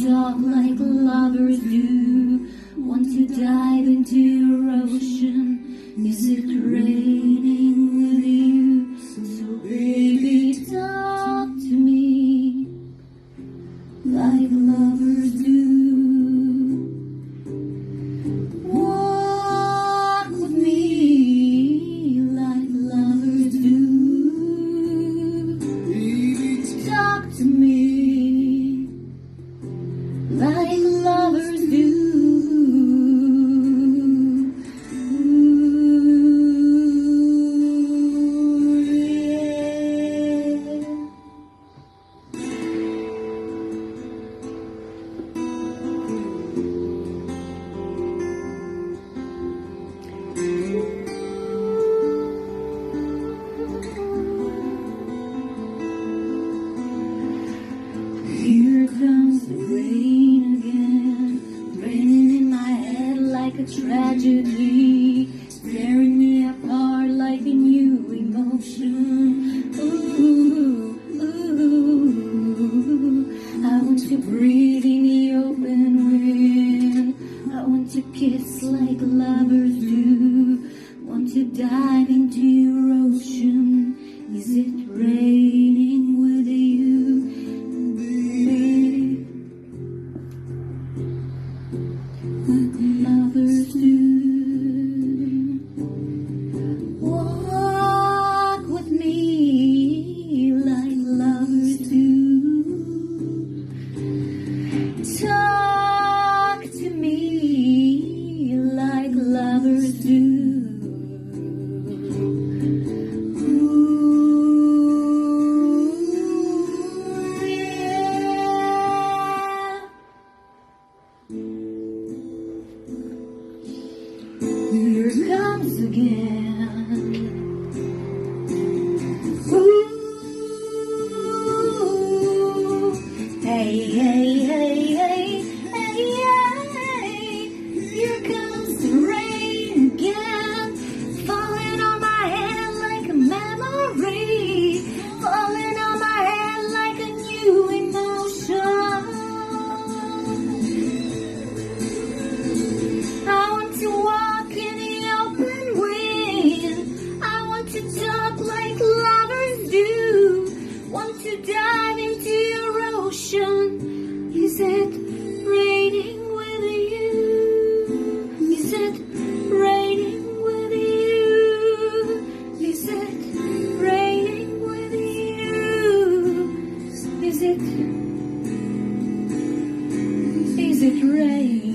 talk like lovers do, want to dive into your ocean. Is it raining with you? So baby, talk to me like lovers do. Walk with me like lovers do. Talk to me like lovers do. Here comes the rain again, raining in my head like a tragedy, tearing me apart like a new emotion. Ooh, ooh, I want to breathe in the open wind. I want to kiss like lovers do, want to dive into your ocean. Is it raining with you? Lovers do. Walk with me like lovers do. Talk to me like lovers do. Here it comes again. Ooh, hey, hey, hey, hey, hey, hey. Here comes the rain again, falling on my head like a memory, falling on my head like a new emotion. I want to walk in the open wind. I want to talk like lovers do. Want to dive into your ocean. Is it raining with you? Is it raining with you? Is it raining with you? Is it raining?